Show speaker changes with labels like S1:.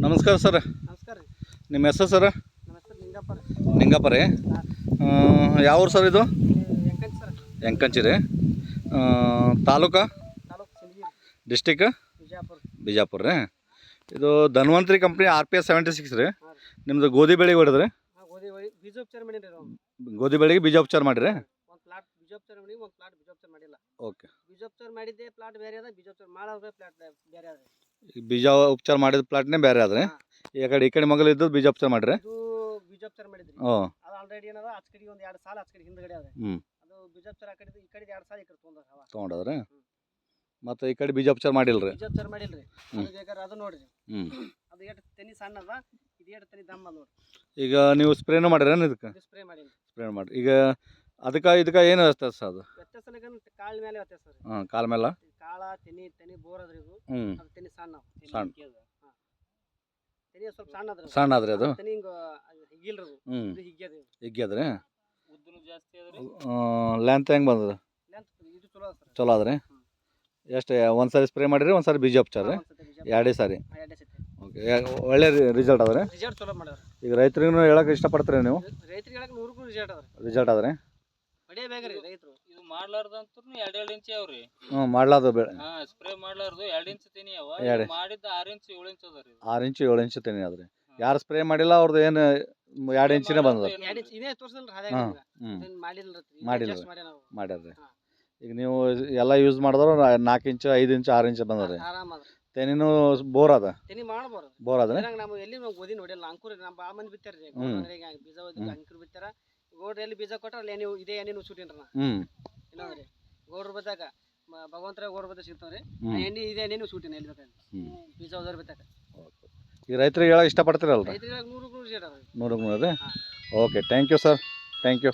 S1: ನಮಸ್ಕಾರ ಸರ್.
S2: ನಮಸ್ಕಾರ ರೀ.
S1: ನಿಮ್ಮ ಹೆಸರು ಸರ್?
S2: ನಮ್ಮ ಹೆಸರು ನಿಂಗಪ್ಪ ರೀ.
S1: ನಿಂಗಪ್ಪ ರೀ. ಯಾವ ಊರು ಸರ್ ಇದು?
S2: ಎಂಕಂಚಿ ಸರ್.
S1: ಎಂಕಂಚಿ ರೀ. ತಾಲೂಕು
S2: ಸಿಂದಗಿ,
S1: ಡಿಸ್ಟಿಕ್
S2: ಬಿಜಾಪುರ.
S1: ಬಿಜಾಪುರ ರೀ. ಇದು ಧನ್ವಂತರಿ ಕಂಪ್ನಿ RPS 76 ರೀ.
S2: ಹಾಂ ರೀ.
S1: ನಿಮ್ಮದು ಗೋಧಿ ಬೆಳೆಗೆ ಹೊಡೆದ್ರಿ?
S2: ಗೋಧಿ ಬೀಜೋಪಚಾರ ಮಾಡೀನಿ ರೀ.
S1: ಗೋಧಿ ಬೆಳೆಗೆ ಬೀಜೋಪಚಾರ ಮಾಡಿರಿ?
S2: ಒಂದು ಪ್ಲಾಟ್ ಬೀಜೋಪಚಾರ ಮಾಡಿ, ಒಂದು ಪ್ಲಾಟ್ ಬೀಜೋಪಚಾರ ಮಾಡಿಲ್ಲ.
S1: ಓಕೆ.
S2: ಬೀಜೋಪಚಾರ ಮಾಡಿದ್ದೆ ಪ್ಲಾಟ್ ಬೇರೆ ಅದ, ಬೀಜೋಪಚಾರ ಮಾಡೋದೇ ಪ್ಲಾಟ್ ಬೇರೆ ಅದ.
S1: ಈಗ ಬೀಜ ಉಪಚಾರ ಮಾಡಿದ ಪ್ಲಾಟ್ನೇ ಬೇರೆ ಆದ್ರೆ ಈ ಕಡೆ ಮಗಲು ಇದ್ದು ಬೀಜ ಉಪಚಾರ ಮಾಡಿರಿ?
S2: ಇದು ಬೀಜೋಪಚಾರ ಮಾಡಿದ್ರಿ. ಅದು ಆಲ್ರೆಡಿ ಏನದ ಆಚ ಕಡೆ ಒಂದು 2 ಸಾಲ ಆಚ ಕಡೆ ಹಿಂದ್ಗಡೆ ಅದ. ಅದು ಬೀಜೋಪಚಾರ ಆ ಕಡೆ ಈ ಕಡೆ 2 ಸಾಲ ಈ ಕಡೆ
S1: ತೊಗೊಂಡದ್ರಿ. ಮತ್ತು ಈ ಕಡೆ ಬೀಜೋಪಚಾರ ಮಾಡಿಲ್ರಿ?
S2: ಬೀಜೋಪಚಾರ ಮಾಡಿಲ್ರಿ. ಅದು ಬೇಕಾದ್ರೆ ಅದು ನೋಡ್ರಿ. ಅದು ಎಷ್ಟು ತೆನಿ ಸಣ್ಣ ಅದ, ಇದು ಎಷ್ಟು ತೆನಿ ದಮ್ಮ ನೋಡ್ರಿ.
S1: ಈಗ ನೀವು ಸ್ಪ್ರೇನು ಮಾಡಿರೇನು ಇದಕ್ಕೆ?
S2: ಸ್ಪ್ರೇ ಮಾಡೀನಿ.
S1: ಸ್ಪ್ರೇ ಮಾಡಿ. ಈಗ ಇದಕ್ಕೆ ಏನು ವ್ಯತ್ಯಾಸ ಅದು?
S2: ವ್ಯತ್ಯಾಸ ಕಾಳ ಮೇಲೆ ವ್ಯತ್ಯಾಸ ರೀ.
S1: ಕಾಲ ಮೇಲೆ
S2: ಕಾಳ ತೆನಿ ಬೋರ್ ಅದ್ರಿ. ಇದು ಅದು ತೆನಿ ಸಣ್ಣ ತೆನಿ ಸ್ವಲ್ಪ ಸಣ್ಣ ಅದ್ರಿ.
S1: ಸಣ್ಣ ಆದ್ರಿ ಅದು?
S2: ತೆನಿ ಹಿಂಗ ಹಿಗ್ಗಿಲ್ರಿ. ಇದು ಹಿಗ್ಗ್ಯದ.
S1: ಹಿಗ್ಗ್ಯದ್ರಿ.
S2: ಉದ್ದನು ಜಾಸ್ತಿ ಅದ್ರಿ.
S1: ಲೆಂತ್ ಹೆಂಗೆ ಬಂದದ?
S2: ಲೆಂತ್ ಇದು ಚಲೋ ಅದ ಸರ್.
S1: ಚಲೋ ಆದ್ರಿ. ಎಷ್ಟು ಒಂದು ಸಾರಿ ಸ್ಪ್ರೇ ಮಾಡಿರಿ, ಒಂದು ಸಾರಿ ಬೀಜ ಉಪಚಾರ ರೀ? ಎರಡೇ ಸಾರಿ. ಓಕೆ. ಒಳ್ಳೆ ರಿಸಲ್ಟ್ ಅದ ರೀ?
S2: ರಿಸಲ್ಟ್ ಚಲೋ ಮಾಡ್ಯಾರ.
S1: ಈಗ ರೈತರಿಗೂ ಹೇಳಕ್ಕೆ ಇಷ್ಟಪಡ್ತೀರಿ ನೀವು?
S2: ರೈತರಿಗೆ ಹೇಳಕ್ಕೆ 100ಕ್ಕೂ ರಿಸಲ್ಟ್ ಅದ.
S1: ರಿಸಲ್ಟ್ ಅದ ರೀ?
S2: ಪಡಿಯಬೇಕ್ರಿ ರೈತರು.
S3: ಇದು ಮಾಡ್ಲಾರ್ದಂತೂ 2 ಇಂಚ್ ಅವ್ರಿ.
S1: ಮಾಡ್ಲಾರ್ದು ಬೆಳೆ?
S3: ಸ್ಪ್ರೇ ಮಾಡ್ಲಾರ್ದು 2 ಇಂಚ್ ತೆನಿ ಅವ. ಮಾಡಿದ್ದ 6 ಇಂಚ್ 7 ಇಂಚ್ ಅದ ರೀ. 6
S1: ಇಂಚ್ 7 ಇಂಚ್ ತೆನಿ ಅದ್ರಿ. ಯಾರು ಸ್ಪ್ರೇ ಮಾಡಿಲ್ಲ ಅವ್ರದ್ದು ಏನು 2 ಇಂಚಿನೇ ಬಂದದ?
S2: 2 ಇಂಚ್ ಇದೇ ತೋರಿಸಲ್ರಿ ಹಾದ್ಯಾಗ.
S1: ಮಾಡಿಲ್ಲ ಮಾಡ್ಯಾರ್ರಿ. ಈಗ ನೀವು ಎಲ್ಲ ಯೂಸ್ ಮಾಡಿದ್ರು 4 ಇಂಚ್ 5 ಇಂಚ್ 6 ಇಂಚ್ ಬಂದದ್ರಿ.
S2: ಆರಾಮ ಅದ.
S1: ತೆನಿನೂ ಬೋರ್ ಅದ?
S2: ತೆನಿ ಮಾಡ್ಬೋದು.
S1: ಬೋರ್ ಅದ?
S2: ನಾವು ಎಲ್ಲಿ ಗೋಧಿ ನೋಡಿಲ್ಲ. ಅಂಕುರ್ ನಮ್ಮ ಭಾಳ ಮಂದಿ ಬಿತ್ತಾರ್ರಿ. ಬೀಜ ಅಂಕುರ್ ಬಿತ್ತಾರ. ಗೌಡ್ರು ಎಲ್ಲಿ ಬೀಜ ಕೊಟ್ರ ಅಲ್ಲಿ ನೀವು ಇದೇ ಎಣ್ಣೆ ಸುಟ್ಟಿನ್ರಿ ನಾ. ಇನ್ನೊಂದ್ರಿ ಗೌಡ್ರು ಬದ್ದಾಗ ಭಗವಂತರ ಗೌಡ್ರ ಬದ್ದ ಸಿಗ್ತಾವ್ರಿ. ಎಣ್ಣೆ ಇದೇ ಎಣ್ಣೆ ಸುಟ್ಟಿನ ಎಲ್ಲಿ ಬೇಕಾದ್ರೆ ಬೀಜ ಹೋದ್ರ ಬಿತ್ತಾಕ.
S1: ಈಗ ರೈತರಿಗೆ ಹೇಳಕ್ಕೆ ಇಷ್ಟಪಡ್ತೀರಲ್ರಿ?
S2: ರೈತರಿಗೆ 100ಕ್ಕೂ ರಿಸಲ್ಟ್ ಅದ.
S1: 100ಕ್ಕೆ 100 ರೀ. Okay. Thank you sir. Thank you.